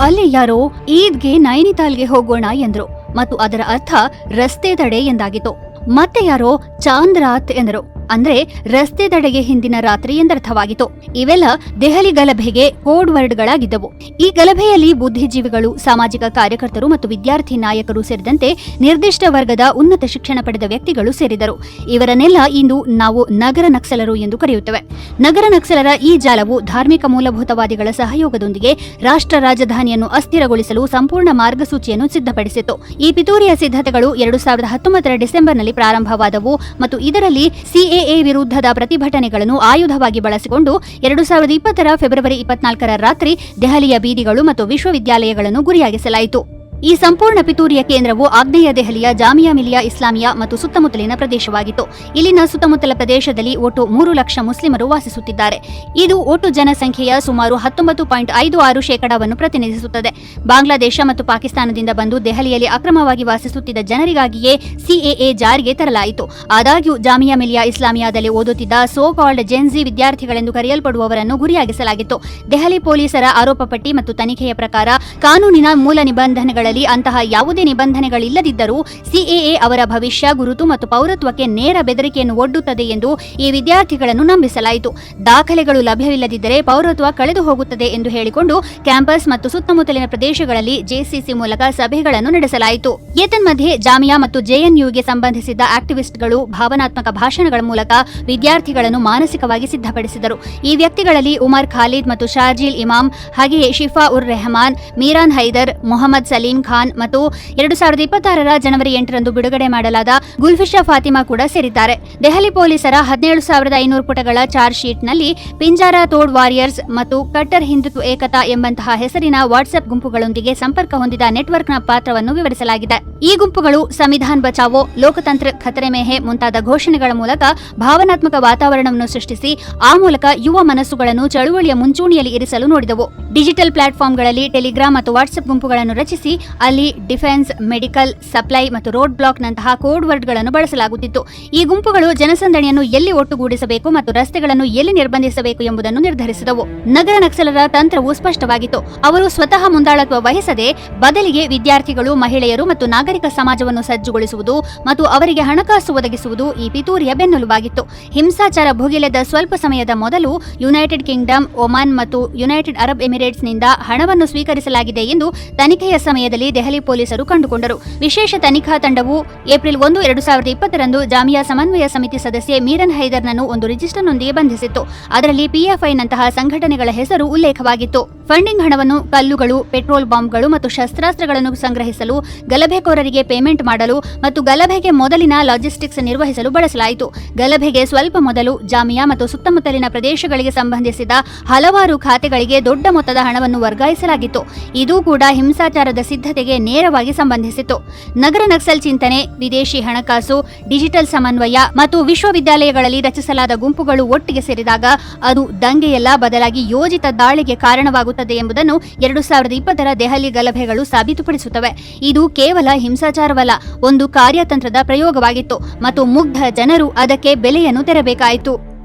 ಅಲ್ಲಿ ಯಾರೋ ಈದ್ಗೆ ನೈನಿತಾಲ್ಗೆ ಹೋಗೋಣ ಎಂದ್ರು ಮತ್ತು ಅದರ ಅರ್ಥ ರಸ್ತೆ ತಡೆ ಎಂದಾಗಿತ್ತು. ಮತ್ತೆ ಯಾರೋ ಚಾಂದ್ರಾತ್ ಎಂದರು, ಅಂದ್ರೆ ರಸ್ತೆ ತಡೆಗೆ ಹಿಂದಿನ ರಾತ್ರಿ ಎಂದರ್ಥವಾಗಿತ್ತು. ಇವೆಲ್ಲ ದೆಹಲಿ ಗಲಭೆಗೆ ಕೋಡ್ ವರ್ಡ್ಗಳಾಗಿದ್ದವು. ಈ ಗಲಭೆಯಲ್ಲಿ ಬುದ್ಧಿಜೀವಿಗಳು, ಸಾಮಾಜಿಕ ಕಾರ್ಯಕರ್ತರು ಮತ್ತು ವಿದ್ಯಾರ್ಥಿ ನಾಯಕರು ಸೇರಿದಂತೆ ನಿರ್ದಿಷ್ಟ ವರ್ಗದ ಉನ್ನತ ಶಿಕ್ಷಣ ಪಡೆದ ವ್ಯಕ್ತಿಗಳು ಸೇರಿದರು. ಇವರನ್ನೆಲ್ಲ ಇಂದು ನಾವು ನಗರ ನಕ್ಸಲರು ಎಂದು ಕರೆಯುತ್ತೇವೆ. ನಗರ ನಕ್ಸಲರ ಈ ಜಾಲವು ಧಾರ್ಮಿಕ ಮೂಲಭೂತವಾದಿಗಳ ಸಹಯೋಗದೊಂದಿಗೆ ರಾಷ್ಟ್ರ ರಾಜಧಾನಿಯನ್ನು ಅಸ್ಥಿರಗೊಳಿಸಲು ಸಂಪೂರ್ಣ ಮಾರ್ಗಸೂಚಿಯನ್ನು ಸಿದ್ಧಪಡಿಸಿತು. ಈ ಪಿತೂರಿಯ ಸಿದ್ಧತೆಗಳು 2019 ಡಿಸೆಂಬರ್ನಲ್ಲಿ ಪ್ರಾರಂಭವಾದವು ಮತ್ತು ಇದರಲ್ಲಿ ಸಿಎಎ ವಿರುದ್ಧದ ಪ್ರತಿಭಟನೆಗಳನ್ನು ಆಯುಧವಾಗಿ ಬಳಸಿಕೊಂಡು 2020 ಫೆಬ್ರವರಿ 24 ರಾತ್ರಿ ದೆಹಲಿಯ ಬೀದಿಗಳು ಮತ್ತು ವಿಶ್ವವಿದ್ಯಾಲಯಗಳನ್ನು ಗುರಿಯಾಗಿಸಲಾಯಿತು. ಈ ಸಂಪೂರ್ಣ ಪಿತೂರಿಯ ಕೇಂದ್ರವು ಆಗ್ನೇಯ ದೆಹಲಿಯ ಜಾಮಿಯಾ ಮಿಲಿಯಾ ಇಸ್ಲಾಮಿಯಾ ಮತ್ತು ಸುತ್ತಮುತ್ತಲಿನ ಪ್ರದೇಶವಾಗಿತ್ತು. ಇಲ್ಲಿನ ಸುತ್ತಮುತ್ತಲ ಪ್ರದೇಶದಲ್ಲಿ ಒಟ್ಟು 3 ಲಕ್ಷ ಮುಸ್ಲಿಮರು ವಾಸಿಸುತ್ತಿದ್ದಾರೆ. ಇದು ಒಟ್ಟು ಜನಸಂಖ್ಯೆಯ ಸುಮಾರು 19.56% ಪ್ರತಿನಿಧಿಸುತ್ತದೆ. ಬಾಂಗ್ಲಾದೇಶ ಮತ್ತು ಪಾಕಿಸ್ತಾನದಿಂದ ಬಂದು ದೆಹಲಿಯಲ್ಲಿ ಅಕ್ರಮವಾಗಿ ವಾಸಿಸುತ್ತಿದ್ದ ಜನರಿಗಾಗಿಯೇ ಸಿಎಎ ಜಾರಿಗೆ ತರಲಾಯಿತು. ಆದಾಗ್ಯೂ ಜಾಮಿಯಾ ಮಿಲಿಯಾ ಇಸ್ಲಾಮಿಯಾದಲ್ಲಿ ಓದುತ್ತಿದ್ದ ಸೋ ಕಾಲ್ಡ್ ಜೆನ್ಜಿ ವಿದ್ಯಾರ್ಥಿಗಳೆಂದು ಕರೆಯಲ್ಪಡುವವರನ್ನು ಗುರಿಯಾಗಿಸಲಾಗಿತ್ತು. ದೆಹಲಿ ಪೊಲೀಸರ ಆರೋಪ ಪಟ್ಟಿ ಮತ್ತು ತನಿಖೆಯ ಪ್ರಕಾರ ಕಾನೂನಿನ ಮೂಲ ನಿಬಂಧನೆಗಳ ಅಂತಹ ಯಾವುದೇ ನಿಬಂಧನೆಗಳಿಲ್ಲದಿದ್ದರೂ ಸಿಎಎ ಅವರ ಭವಿಷ್ಯ, ಗುರುತು ಮತ್ತು ಪೌರತ್ವಕ್ಕೆ ನೇರ ಬೆದರಿಕೆಯನ್ನು ಒಡ್ಡುತ್ತದೆ ಎಂದು ಈ ವಿದ್ಯಾರ್ಥಿಗಳನ್ನು ನಂಬಿಸಲಾಯಿತು. ದಾಖಲೆಗಳು ಲಭ್ಯವಿಲ್ಲದಿದ್ದರೆ ಪೌರತ್ವ ಕಳೆದು ಹೋಗುತ್ತದೆ ಎಂದು ಹೇಳಿಕೊಂಡು ಕ್ಯಾಂಪಸ್ ಮತ್ತು ಸುತ್ತಮುತ್ತಲಿನ ಪ್ರದೇಶಗಳಲ್ಲಿ ಜೆಸಿಸಿ ಮೂಲಕ ಸಭೆಗಳನ್ನು ನಡೆಸಲಾಯಿತು. ಏತನ್ಮಧ್ಯೆ ಜಾಮಿಯಾ ಮತ್ತು ಜೆಎನ್ಯುಗೆ ಸಂಬಂಧಿಸಿದ ಆಕ್ಟಿವಿಸ್ಟ್ಗಳು ಭಾವನಾತ್ಮಕ ಭಾಷಣಗಳ ಮೂಲಕ ವಿದ್ಯಾರ್ಥಿಗಳನ್ನು ಮಾನಸಿಕವಾಗಿ ಸಿದ್ಧಪಡಿಸಿದರು. ಈ ವ್ಯಕ್ತಿಗಳಲ್ಲಿ ಉಮರ್ ಖಾಲಿದ್ ಮತ್ತು ಶಾರ್ಜಿಲ್ ಇಮಾಮ್, ಹಾಗೆಯೇ ಶಿಫಾ ಉರ್ ರೆಹಮಾನ್, ಮೀರಾನ್ ಹೈದರ್, ಮೊಹಮ್ಮದ್ ಸಲೀಂ ಖಾನ್ ಮತ್ತು 2026 ಜನವರಿ 8ರಂದು ಬಿಡುಗಡೆ ಮಾಡಲಾದ ಗುಲ್ಫಿಶಾ ಫಾತಿಮಾ ಕೂಡ ಸೇರಿದ್ದಾರೆ. ದೆಹಲಿ ಪೊಲೀಸರ 17,500 ಪುಟಗಳ ಚಾರ್ಜ್ ಶೀಟ್ನಲ್ಲಿ ಪಿಂಜಾರಾ ತೋಡ್ ವಾರಿಯರ್ಸ್ ಮತ್ತು ಕಟ್ಟರ್ ಹಿಂದುತ್ವ ಏಕತಾ ಎಂಬಂತಹ ಹೆಸರಿನ ವಾಟ್ಸ್ಆಪ್ ಗುಂಪುಗಳೊಂದಿಗೆ ಸಂಪರ್ಕ ಹೊಂದಿದ ನೆಟ್ವರ್ಕ್ನ ಪಾತ್ರವನ್ನು ವಿವರಿಸಲಾಗಿದೆ. ಈ ಗುಂಪುಗಳು ಸಂವಿಧಾನ್ ಬಚಾವೋ, ಲೋಕತಂತ್ರ ಖತರೆ ಮೇ ಹೈ ಮುಂತಾದ ಘೋಷಣೆಗಳ ಮೂಲಕ ಭಾವನಾತ್ಮಕ ವಾತಾವರಣವನ್ನು ಸೃಷ್ಟಿಸಿ ಆ ಮೂಲಕ ಯುವ ಮನಸ್ಸುಗಳನ್ನು ಚಳುವಳಿಯ ಮುಂಚೂಣಿಯಲ್ಲಿ ಇರಿಸಲು ನೋಡಿದವು. ಡಿಜಿಟಲ್ ಪ್ಲಾಟ್ಫಾರ್ಮ್ಗಳಲ್ಲಿ ಟೆಲಿಗ್ರಾಮ್ ಮತ್ತು ವಾಟ್ಸ್ಆಪ್ ಗುಂಪುಗಳನ್ನು ರಚಿಸಿ ಅಲ್ಲಿ ಡಿಫೆನ್ಸ್, ಮೆಡಿಕಲ್, ಸಪ್ಲೈ ಮತ್ತು ರೋಡ್ ಬ್ಲಾಕ್ ನಂತಹ ಕೋಡ್ ವರ್ಡ್ಗಳನ್ನು ಬಳಸಲಾಗುತ್ತಿತ್ತು. ಈ ಗುಂಪುಗಳು ಜನಸಂದಣಿಯನ್ನು ಎಲ್ಲಿ ಒಟ್ಟುಗೂಡಿಸಬೇಕು ಮತ್ತು ರಸ್ತೆಗಳನ್ನು ಎಲ್ಲಿ ನಿರ್ಬಂಧಿಸಬೇಕು ಎಂಬುದನ್ನು ನಿರ್ಧರಿಸಿದವು. ನಗರ ನಕ್ಸಲರ ತಂತ್ರವು ಸ್ಪಷ್ಟವಾಗಿತ್ತು. ಅವರು ಸ್ವತಃ ಮುಂದಾಳತ್ವ ವಹಿಸದೆ ಬದಲಿಗೆ ವಿದ್ಯಾರ್ಥಿಗಳು, ಮಹಿಳೆಯರು ಮತ್ತು ನಾಗರಿಕ ಸಮಾಜವನ್ನು ಸಜ್ಜುಗೊಳಿಸುವುದು ಮತ್ತು ಅವರಿಗೆ ಹಣಕಾಸು ಒದಗಿಸುವುದು ಈ ಪಿತೂರಿಯ ಬೆನ್ನೆಲುಬಾಗಿತ್ತು. ಹಿಂಸಾಚಾರ ಭುಗಿಲೆದ ಸ್ವಲ್ಪ ಸಮಯದ ಮೊದಲು ಯುನೈಟೆಡ್ ಕಿಂಗ್ಡಮ್, ಒಮಾನ್ ಮತ್ತು ಯುನೈಟೆಡ್ ಅರಬ್ ಎಮಿರೇಟ್ಸ್ನಿಂದ ಹಣವನ್ನು ಸ್ವೀಕರಿಸಲಾಗಿದೆ ಎಂದು ತನಿಖೆಯ ಸಮಯದಲ್ಲಿ ದೆಹಲಿ ಪೊಲೀಸರು ಕಂಡುಕೊಂಡರು. ವಿಶೇಷ ತನಿಖಾ ತಂಡವು ಏಪ್ರಿಲ್ 1, 2020ರಂದು ಜಾಮಿಯಾ ಸಮನ್ವಯ ಸಮಿತಿ ಸದಸ್ಯೆ ಮೀರನ್ ಹೈದರ್ನನ್ನು ಒಂದು ರಿಜಿಸ್ಟರ್ನೊಂದಿಗೆ ಬಂಧಿಸಿತ್ತು. ಅದರಲ್ಲಿ ಪಿಎಫ್ಐನಂತಹ ಸಂಘಟನೆಗಳ ಹೆಸರು ಉಲ್ಲೇಖವಾಗಿತ್ತು. ಫಂಡಿಂಗ್ ಹಣವನ್ನು ಕಲ್ಲುಗಳು, ಪೆಟ್ರೋಲ್ ಬಾಂಬ್ಗಳು ಮತ್ತು ಶಸ್ತ್ರಾಸ್ತ್ರಗಳನ್ನು ಸಂಗ್ರಹಿಸಲು, ಗಲಭೆಕೋರರಿಗೆ ಪೇಮೆಂಟ್ ಮಾಡಲು ಮತ್ತು ಗಲಭೆಗೆ ಮೊದಲಿನ ಲಾಜಿಸ್ಟಿಕ್ಸ್ ನಿರ್ವಹಿಸಲು ಬಳಸಲಾಯಿತು. ಗಲಭೆಗೆ ಸ್ವಲ್ಪ ಮೊದಲು ಜಾಮಿಯಾ ಮತ್ತು ಸುತ್ತಮುತ್ತಲಿನ ಪ್ರದೇಶಗಳಿಗೆ ಸಂಬಂಧಿಸಿದ ಹಲವಾರು ಖಾತೆಗಳಿಗೆ ದೊಡ್ಡ ಮೊತ್ತದ ಹಣವನ್ನು ವರ್ಗಾಯಿಸಲಾಗಿತ್ತು. ಇದು ಕೂಡ ಹಿಂಸಾಚಾರದ ಸಿದ್ಧತೆಗೆ ನೇರವಾಗಿ ಸಂಬಂಧಿಸಿತು. ನಗರ ನಕ್ಸಲ್ ಚಿಂತನೆ, ವಿದೇಶಿ ಹಣಕಾಸು, ಡಿಜಿಟಲ್ ಸಮನ್ವಯ ಮತ್ತು ವಿಶ್ವವಿದ್ಯಾಲಯಗಳಲ್ಲಿ ರಚಿಸಲಾದ ಗುಂಪುಗಳು ಒಟ್ಟಿಗೆ ಸೇರಿದಾಗ ಅದು ದಂಗೆಯಲ್ಲ, ಬದಲಾಗಿ ಯೋಜಿತ ದಾಳಿಗೆ ಕಾರಣವಾಗುತ್ತದೆ ಎಂಬುದನ್ನು 2020 ದೆಹಲಿ ಗಲಭೆಗಳು ಸಾಬೀತುಪಡಿಸುತ್ತವೆ. ಇದು ಕೇವಲ ಹಿಂಸಾಚಾರವಲ್ಲ, ಒಂದು ಕಾರ್ಯತಂತ್ರದ ಪ್ರಯೋಗವಾಗಿತ್ತು ಮತ್ತು ಮುಗ್ಧ ಜನರು ಅದಕ್ಕೆ ಬೆಲೆಯನ್ನು ತೆರಬೇಕಾಯಿತು.